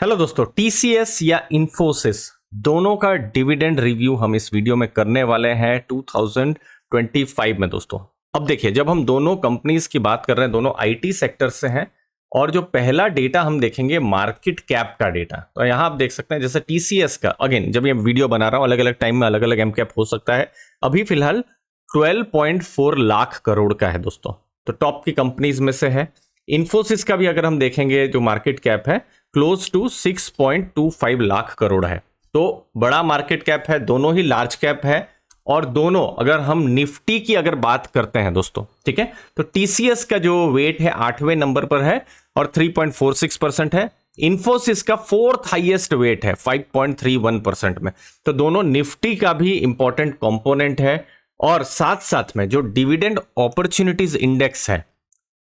Hello दोस्तों, TCS या इन्फोसिस दोनों का डिविडेंड रिव्यू हम इस वीडियो में करने वाले हैं 2025 में। दोस्तों अब देखिए, जब हम दोनों कंपनीज की बात कर रहे हैं, दोनों आईटी सेक्टर से हैं और जो पहला डेटा हम देखेंगे मार्केट कैप का डेटा। तो यहां आप देख सकते हैं जैसे टीसीएस का, अगेन जब ये वीडियो बना रहा हूं अलग अलग टाइम में अलग अलग एम कैप हो सकता है, अभी फिलहाल 12.4 लाख करोड़ का है दोस्तों, तो टॉप की कंपनीज में से है। इन्फोसिस का भी अगर हम देखेंगे जो मार्केट कैप है क्लोज टू 6.25 लाख करोड़ है, तो बड़ा मार्केट कैप है, दोनों ही लार्ज कैप है। और दोनों अगर हम निफ्टी की अगर बात करते हैं दोस्तों, ठीक है, तो टीसीएस का जो वेट है 8वें नंबर पर है और 3.46% है। इन्फोसिस का 4th हाईएस्ट वेट है 5.31% में। तो दोनों निफ्टी का भी इंपॉर्टेंट कंपोनेंट है। और साथ साथ में जो डिविडेंड अपॉर्चुनिटीज इंडेक्स है,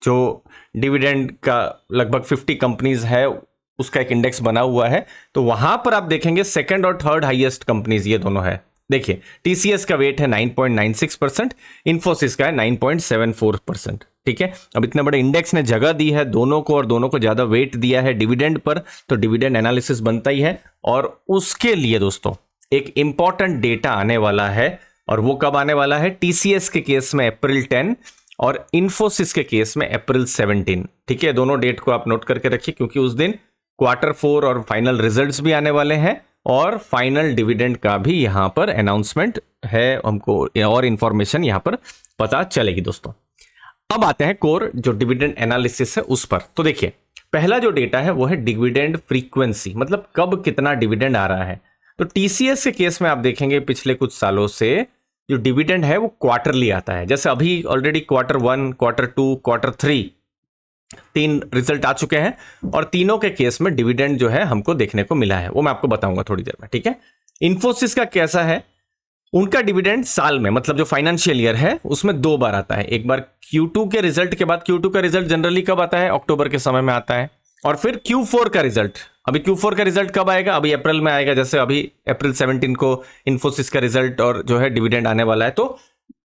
जो डिविडेंड का लगभग 50 कंपनीज है, उसका एक इंडेक्स बना हुआ है, तो वहां पर आप देखेंगे सेकंड और थर्ड हाईएस्ट कंपनीज ये दोनों है। देखिए टीसीएस का वेट है 9.96%, इन्फोसिस का है 9.74%। ठीक है, अब इतने बड़े इंडेक्स ने जगह दी है दोनों को और दोनों को ज्यादा वेट दिया है डिविडेंड पर, तो डिविडेंड एनालिसिस बनता ही है। और उसके लिए दोस्तों एक इंपॉर्टेंट डेटा आने वाला है, और वो कब आने वाला है? टीसीएस के केस में अप्रैल 10 और इन्फोसिस के केस में अप्रैल 17। ठीक है, दोनों डेट को आप नोट करके रखिए, क्योंकि उस दिन Q4 और फाइनल रिजल्ट्स भी आने वाले हैं और फाइनल डिविडेंड का भी यहां पर अनाउंसमेंट है, हमको और इंफॉर्मेशन यहां पर पता चलेगी दोस्तों। अब आते हैं कोर जो डिविडेंड एनालिसिस है उस पर। तो देखिए, पहला जो डेटा है वो है डिविडेंड फ्रीक्वेंसी, मतलब कब कितना डिविडेंड आ रहा है। तो टीसीएस के केस में आप देखेंगे पिछले कुछ सालों से जो डिविडेंड है वो क्वार्टरली आता है। जैसे अभी ऑलरेडी Q1, Q2, Q3 तीन रिजल्ट आ चुके हैं और तीनों के केस में डिविडेंड जो है हमको देखने को मिला है, वो मैं आपको बताऊंगा थोड़ी देर में। ठीक है, इन्फोसिस का कैसा है? उनका डिविडेंड साल में, मतलब जो फाइनेंशियल ईयर है उसमें 2 बार आता है। एक बार Q2 के रिजल्ट के बाद, Q2 का रिजल्ट जनरली कब आता है? अक्टूबर के समय में आता है। और फिर Q4 का रिजल्ट, अभी Q4 का रिजल्ट कब आएगा? अभी अप्रैल में आएगा। जैसे अभी अप्रैल 17 को इन्फोसिस का रिजल्ट और जो है डिविडेंड आने वाला है। तो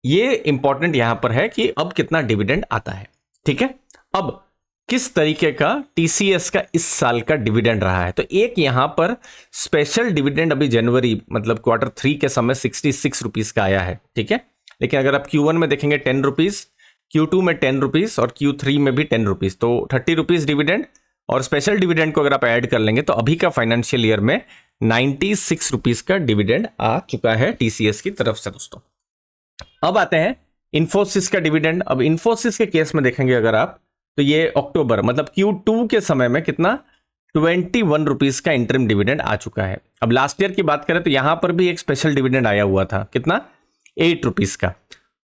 ये इंपॉर्टेंट यहां पर है कि अब कितना डिविडेंड आता है। ठीक है, अब किस तरीके का टीसीएस का इस साल का डिविडेंड रहा है? तो एक यहां पर स्पेशल डिविडेंड अभी जनवरी, मतलब Q3 के समय 66 रुपीज का आया है। ठीक है, लेकिन अगर आप Q1 में देखेंगे 10 रुपीज, Q2 में 10 रुपीज और Q3 में भी 10 रुपीज, तो 30 रुपीज डिविडेंड। और स्पेशल डिविडेंड को अगर आप ऐड कर लेंगे तो अभी का फाइनेंशियल ईयर में 96 रुपीज का डिविडेंड आ चुका है टीसीएस की तरफ से दोस्तों। अब आते हैं इन्फोसिस का डिविडेंड। अब इन्फोसिस के केस में देखेंगे अगर आप, तो ये अक्टूबर मतलब Q2 के समय में कितना 21 रुपीज का इंटरिम डिविडेंड आ चुका है। अब लास्ट ईयर की बात करें तो यहां पर भी एक स्पेशल डिविडेंड आया हुआ था, कितना 8 रुपीज का,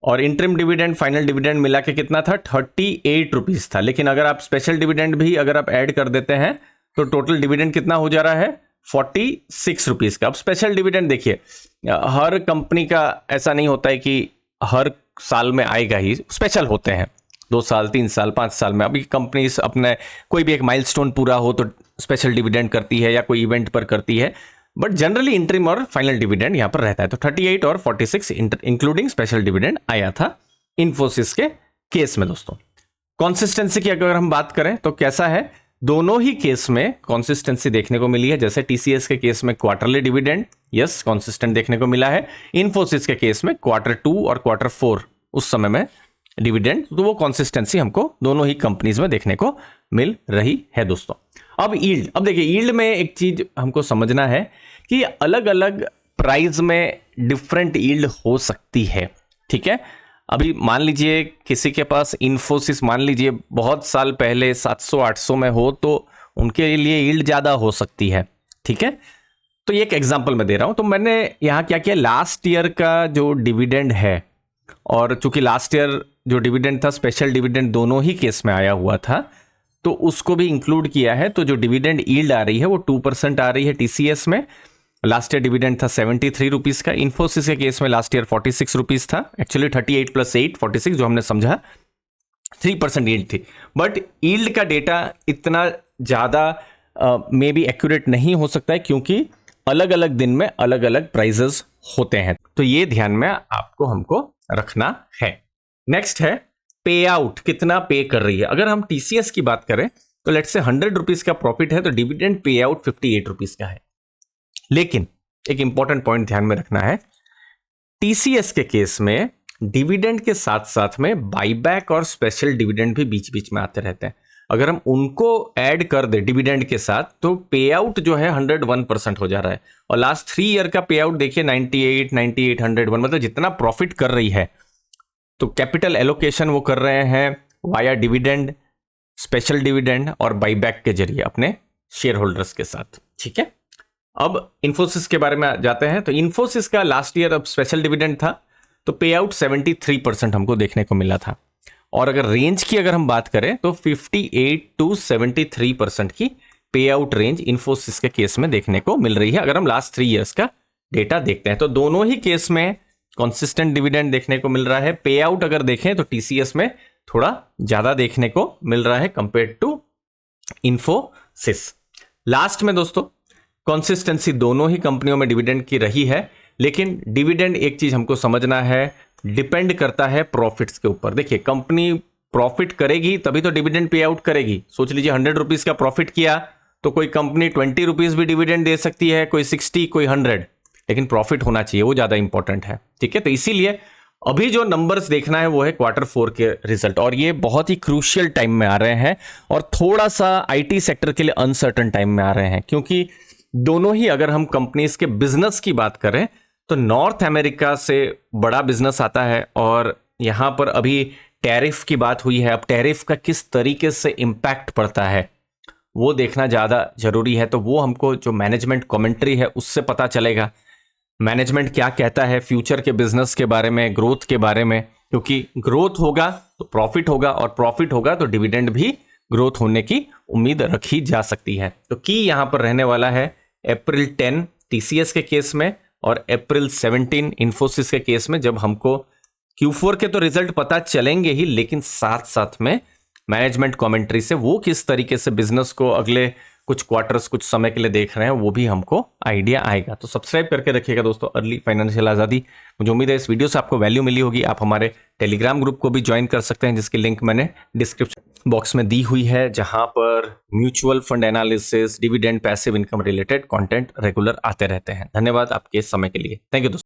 और इंटरिम डिविडेंड फाइनल डिविडेंड मिला के कितना था 38 रुपीज था। लेकिन अगर आप स्पेशल डिविडेंड भी अगर आप ऐड कर देते हैं तो टोटल डिविडेंड कितना हो जा रहा है 46 रुपीज का। अब स्पेशल डिविडेंड देखिए, हर कंपनी का ऐसा नहीं होता है कि हर साल में आएगा ही, स्पेशल होते हैं 2 साल 3 साल 5 साल में। अभी कंपनी अपने कोई भी एक माइलस्टोन पूरा हो तो स्पेशल डिविडेंड करती है या कोई इवेंट पर करती है, बट जनरली इंटरिम और फाइनल डिविडेंड यहां पर रहता है। तो 38 और 46 इंक्लूडिंग स्पेशल डिविडेंड आया था इन्फोसिस के केस में दोस्तों। कंसिस्टेंसी की अगर हम बात करें तो कैसा है? दोनों ही केस में कंसिस्टेंसी देखने को मिली है। जैसे टीसीएस के केस में क्वार्टरली डिविडेंड यस कंसिस्टेंट देखने को मिला है, इन्फोसिस के केस में Q2 और Q4 उस समय में डिविडेंड, तो वो कंसिस्टेंसी हमको दोनों ही कंपनीज में देखने को मिल रही है दोस्तों। अब यील्ड, अब देखिए यील्ड में एक चीज हमको समझना है कि अलग अलग प्राइस में डिफरेंट यील्ड हो सकती है। ठीक है, अभी मान लीजिए किसी के पास इन्फोसिस मान लीजिए बहुत साल पहले 700-800 में हो तो उनके लिए यील्ड ज्यादा हो सकती है। ठीक है, तो ये एक एग्जांपल मैं दे रहा हूं। तो मैंने यहां क्या किया, लास्ट ईयर का जो डिविडेंड है, और चूंकि लास्ट ईयर जो डिविडेंड था स्पेशल डिविडेंड दोनों ही केस में आया हुआ था, तो उसको भी इंक्लूड किया है। तो जो डिविडेंड यील्ड आ रही है वो 2% आ रही है टीसीएस में। लास्ट ईयर डिविडेंड था 73 रुपीज का। इन्फोसिस के केस में लास्ट ईयर 46 रुपीज था। एक्चुअली 38 + 8 46 जो हमने समझा 3% यील्ड थी। बट यील्ड का डेटा इतना ज्यादा मे बी एक्यूरेट नहीं हो सकता है, क्योंकि अलग अलग दिन में अलग अलग प्राइजेस होते हैं। तो ये ध्यान में आपको हमको रखना है। नेक्स्ट है पे आउट, कितना पे कर रही है। अगर हम टीसीएस की बात करें तो लेट्स से 100 रुपीज का प्रॉफिट है तो डिविडेंड पे आउट 58 रुपीज का है। लेकिन एक इंपॉर्टेंट पॉइंट ध्यान में रखना है, टीसीएस के केस में डिविडेंड के साथ साथ में बाईबैक और स्पेशल डिविडेंड भी बीच बीच में आते रहते हैं। अगर हम उनको ऐड कर दे डिविडेंड के साथ तो पे आउट जो है 101% हो जा रहा है। और लास्ट 3 ईयर का पे आउट देखिए 98, 98, 101, मतलब जितना प्रॉफिट कर रही है तो कैपिटल एलोकेशन वो कर रहे हैं वाया डिविडेंड, स्पेशल डिविडेंड और बाईबैक के जरिए अपने शेयर होल्डर्स के साथ। ठीक है, अब इन्फोसिस के बारे में जाते हैं। तो इन्फोसिस का लास्ट ईयर अब स्पेशल डिविडेंड था तो पे आउट 73% हमको देखने को मिला था। और अगर रेंज की अगर हम बात करें तो 58 to 73% की पे आउट रेंज इन्फोसिस के केस में देखने को मिल रही है अगर हम लास्ट 3 इयर्स का डेटा देखते हैं। तो दोनों ही केस में कंसिस्टेंट डिविडेंड देखने को मिल रहा है। पे आउट अगर देखें तो टीसीएस में थोड़ा ज्यादा देखने को मिल रहा है कंपेयर टू इन्फोसिस। लास्ट में दोस्तों कंसिस्टेंसी दोनों ही कंपनियों में डिविडेंड की रही है, लेकिन डिविडेंड एक चीज हमको समझना है, डिपेंड करता है प्रॉफिट्स के ऊपर। देखिए कंपनी प्रॉफिट करेगी तभी तो डिविडेंड पे आउट करेगी। सोच लीजिए 100 रुपीज का प्रॉफिट किया तो कोई कंपनी 20 रुपीज भी डिविडेंड दे सकती है, कोई 60, कोई 100, लेकिन प्रॉफिट होना चाहिए, वो ज्यादा इंपॉर्टेंट है। ठीक है, तो इसीलिए अभी जो नंबर्स देखना है वो है Q4 के रिजल्ट, और ये बहुत ही क्रूशियल टाइम में आ रहे हैं और थोड़ा सा आईटी सेक्टर के लिए अनसर्टन टाइम में आ रहे हैं, क्योंकि दोनों ही अगर हम कंपनीज के बिजनेस की बात करें तो नॉर्थ अमेरिका से बड़ा बिजनेस आता है और यहां पर अभी टैरिफ की बात हुई है। अब टैरिफ का किस तरीके से इंपैक्ट पड़ता है वो देखना ज़्यादा जरूरी है। तो वो हमको जो मैनेजमेंट कमेंट्री है उससे पता चलेगा, मैनेजमेंट क्या कहता है फ्यूचर के बिजनेस के बारे में, ग्रोथ के बारे में, क्योंकि ग्रोथ होगा तो प्रॉफिट होगा और प्रॉफिट होगा तो डिविडेंड भी ग्रोथ होने की उम्मीद रखी जा सकती है। तो की यहां पर रहने वाला है अप्रैल 10 टीसीएस के केस में और अप्रैल 17 इन्फोसिस के केस में, जब हमको Q4 के तो रिजल्ट पता चलेंगे ही, लेकिन साथ साथ में मैनेजमेंट कमेंट्री से वो किस तरीके से बिजनेस को अगले कुछ क्वार्टर्स कुछ समय के लिए देख रहे हैं वो भी हमको आइडिया आएगा। तो सब्सक्राइब करके रखिएगा दोस्तों अर्ली फाइनेंशियल आज़ादी। मुझे उम्मीद है इस वीडियो से आपको वैल्यू मिली होगी। आप हमारे टेलीग्राम ग्रुप को भी ज्वाइन कर सकते हैं जिसकी लिंक मैंने डिस्क्रिप्शन बॉक्स में दी हुई है, जहां पर mutual fund analysis, dividend, passive income related content regular आते रहते हैं। धन्यवाद आपके समय के लिए। थैंक यू दोस्तों।